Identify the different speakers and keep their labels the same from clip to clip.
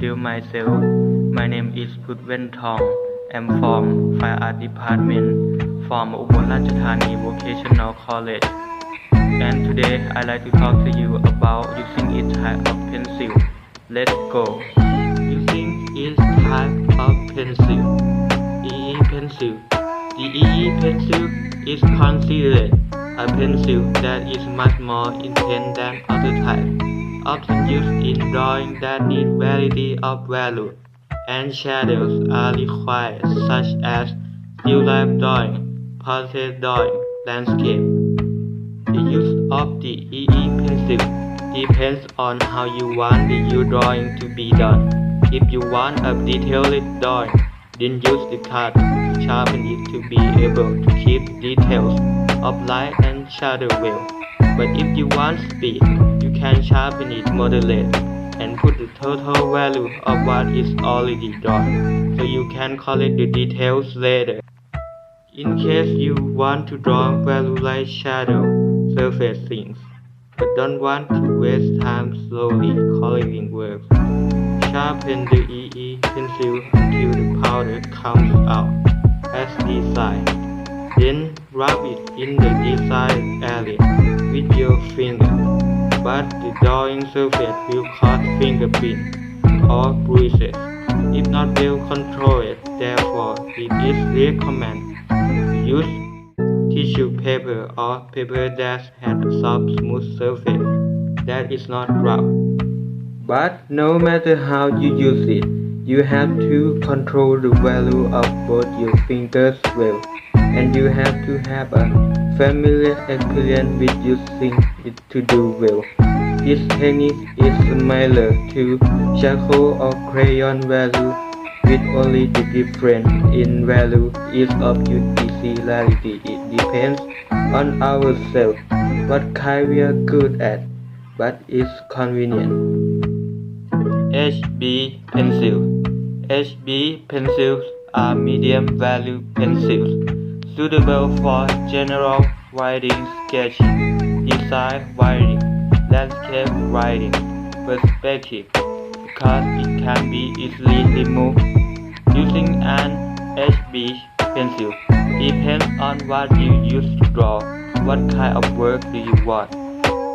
Speaker 1: introduce myself. My name is Putwen Thong. I'm from Fine Art Department from Ubon Ratchathani Vocational College. And today I'd like to talk to you about using each type of pencil. Let's go. Using each type of pencil. EE pencil. The EE pencil is considered a pencil that is much more intense than other types, often used in drawing that need variety of value, and shadows are required, such as still life drawing, portrait drawing, landscape. The use of the EE pencil depends on how you want your drawing to be done. If you want a detailed drawing, then use the card to sharpen it to be able to keep details of light and shadow well. But if you want speed, you can sharpen it moderately and put the total value of what is already drawn, so you can correct the details later. In case you want to draw value like shadow, surface things, but don't want to waste time slowly correcting work, sharpen the EE pencil until the powder comes out as desired. Then rub it in the desired area with your finger, but the drawing surface will cause fingerprint or bruises if not well controlled. Therefore, it is recommended to use tissue paper or paper that has a soft, smooth surface that is not rough. But no matter how you use it, you have to control the value of both your fingers well, and you have to have a familiar experience with using it to do well. This technique is similar to charcoal or crayon value, with only the difference in value is of utility. It depends on ourselves what kind we are good at, but it's convenient. HB pencil. HB pencils are medium value pencils, suitable for general writing, sketching, design writing, landscape writing, perspective, because it can be easily removed. Using an HB pencil depends on what you use to draw, what kind of work do you want,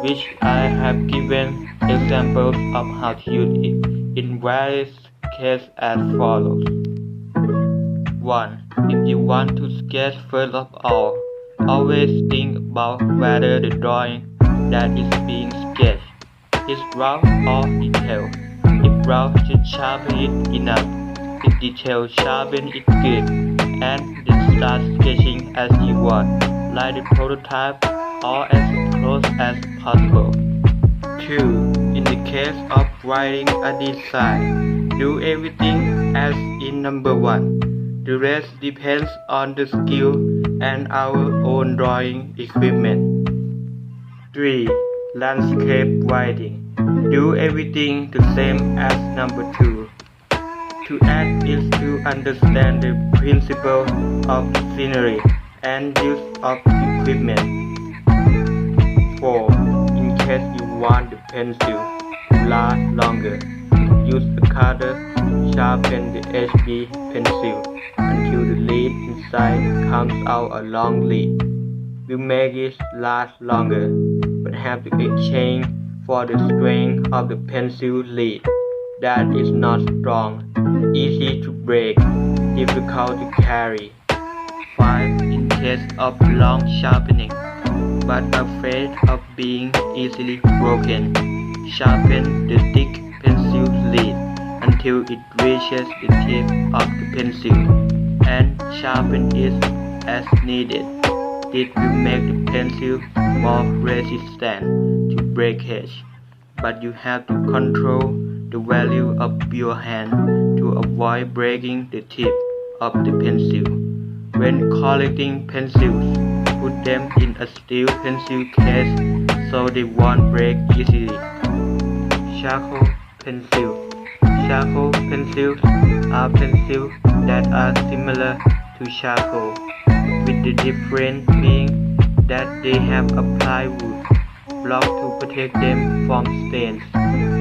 Speaker 1: which I have given examples of how to use it in various cases as follows. 1. If you want to sketch, first of all, always think about whether the drawing that is being sketched is rough or detailed. If rough, just sharpen it enough. If detailed, sharpen it good, and then start sketching as you want, like the prototype or as close as possible. 2. In the case of writing a design, do everything as in number 1. The rest depends on the skill and our own drawing equipment. 3. Landscape writing. Do everything the same as number 2. To add is to understand the principle of scenery and use of equipment. 4. In case you want the pencil to last longer, use a cutter to sharpen the HB pencil until the lead inside comes out a long lead. Will make it last longer, but have to exchange for the strength of the pencil lead that is not strong, easy to break, difficult to carry. 5. In case of long sharpening, but afraid of being easily broken, sharpen the thick pencil lead until it reaches the tip of the pencil, and sharpen it as needed. This will make the pencil more resistant to breakage, but you have to control the value of your hand to avoid breaking the tip of the pencil. When collecting pencils, put them in a steel pencil case so they won't break easily. Charcoal pencil. Charcoal pencils are pencils that are similar to charcoal, with the difference being that they have a plywood block to protect them from stains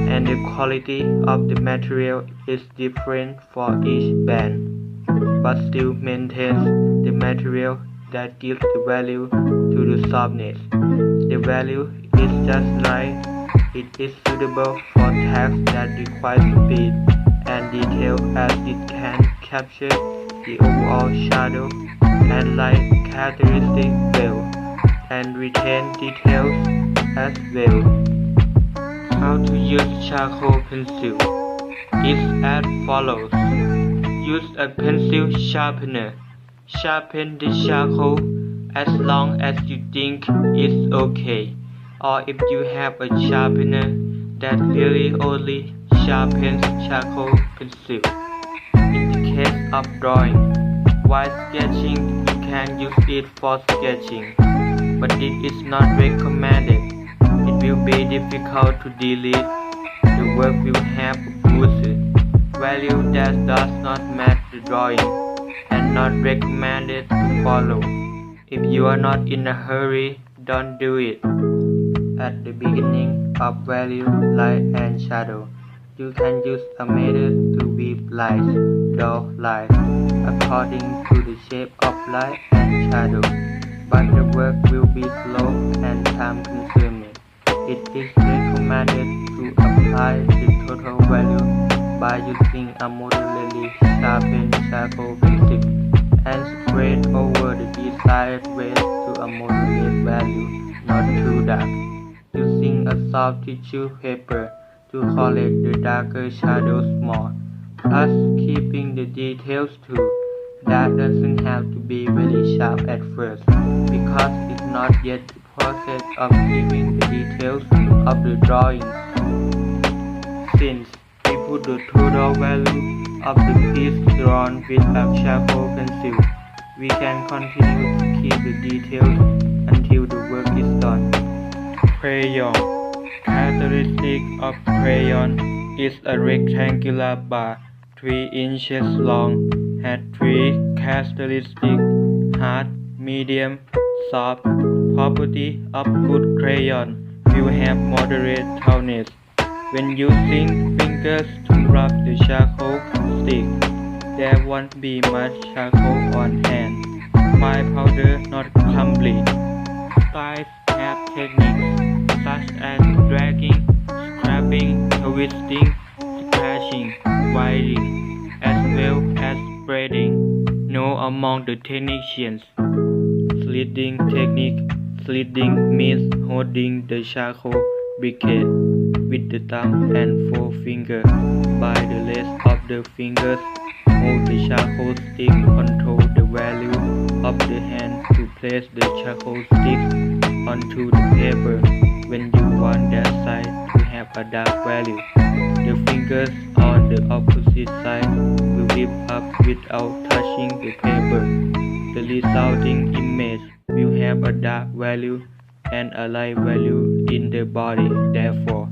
Speaker 1: and the quality of the material is different for each band, but still maintains the material that gives the value to the softness. The value is just right. It is suitable for tasks that require speed and detail, as it can capture the overall shadow and light characteristic well, and retain details as well. How to use charcoal pencil is as follows. Use a pencil sharpener. Sharpen the charcoal as long as you think is okay, or if you have a sharpener that really only sharpens charcoal pencil. In the case of drawing, while sketching, you can use it for sketching, but it is not recommended. It will be difficult to delete. The work will have a good value that does not match the drawing, and not recommended to follow. If you are not in a hurry, don't do it. At the beginning of value, light and shadow, you can use a method to weave lines, draw lines, according to the shape of light and shadow, but the work will be slow and time-consuming. It is recommended to apply the total value by using a moderately sharpened charcoal pencil and spread over the desired weight to a moderate value, not too dark. Using a soft tissue paper to collect the darker shadows more, plus keeping the details too. That doesn't have to be very sharp at first, because it's not yet the process of keeping the details of the drawings. Since we put the total value of the piece drawn with a charcoal pencil, we can continue to keep the details until the work is done. Crayon. Characteristic of crayon is a rectangular bar 3 inches long, has 3 characteristics: hard, medium, soft. Property of good crayon will have moderate toughness. When using fingers to rub the charcoal stick, there won't be much charcoal on hand. Fine powder not clumsy. Styles have techniques such as dragging, scraping, twisting, scratching, winding, as well as spreading. Known among the technicians. Sliding technique. Sliding means holding the charcoal briquette with the thumb and forefinger by the rest of the fingers. Hold the charcoal stick. Control the value of the hand to place the charcoal stick onto the paper. When you want that side to have a dark value, the fingers on the opposite side will lift up without touching the paper. The resulting image will have a dark value and a light value in the body. Therefore,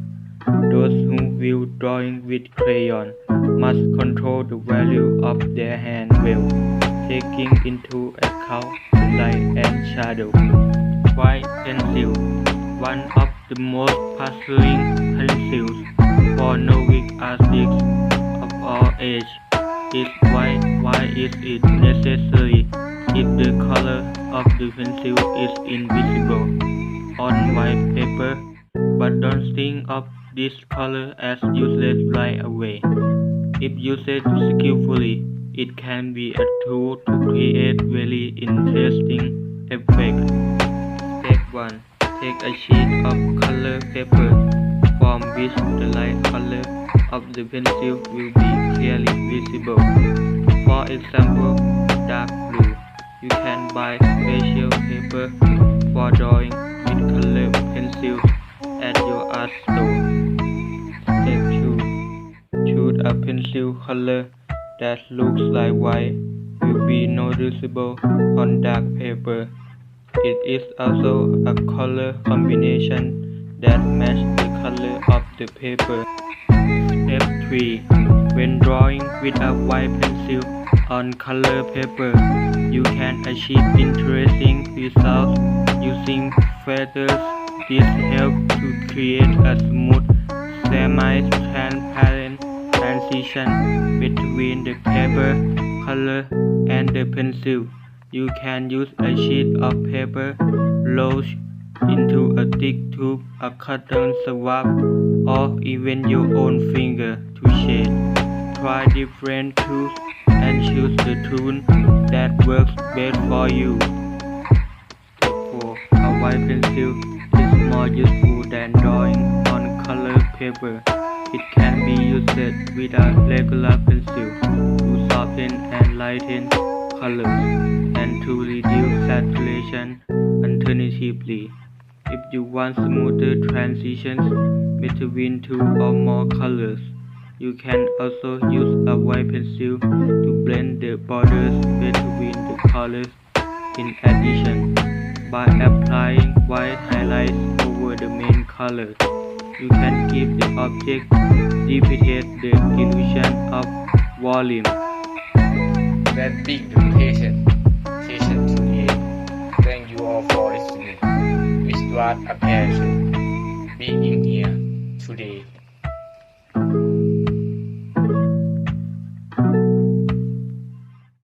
Speaker 1: those who will drawing with crayon must control the value of their hand well, taking into account the light and shadow. White pencil. One of the most puzzling pencils for novice artists of all ages is white. Why is it necessary if the color of the pencil is invisible on white paper? But don't think of this color as useless right away. If used skillfully, it can be a tool to create very interesting effects. Step 1. Take a sheet of color paper from which the light color of the pencil will be clearly visible. For example, dark blue. You can buy special paper for drawing with color pencils at your art store. Step 2. Choose a pencil color that looks like white, will be noticeable on dark paper. It is also a color combination that matches the color of the paper. Step 3. When drawing with a white pencil on color paper, you can achieve interesting results using feathers. This helps to create a smooth, minimize transparent transition between the paper, color, and the pencil. You can use a sheet of paper rolled into a thick tube, a cotton swab, or even your own finger to shade. Try different tools and choose the tool that works best for you. Therefore, a white pencil is more useful than drawing on colored paper. It can be used with a regular pencil to soften and lighten colors and to reduce saturation. Alternatively, if you want smoother transitions between two or more colors, you can also use a white pencil to blend the borders between the colors. In addition, by applying white highlights over the main colors, you can give the object repeated the illusion of volume.
Speaker 2: That big presentation today. Thank you all for listening. It was a pleasure being here today.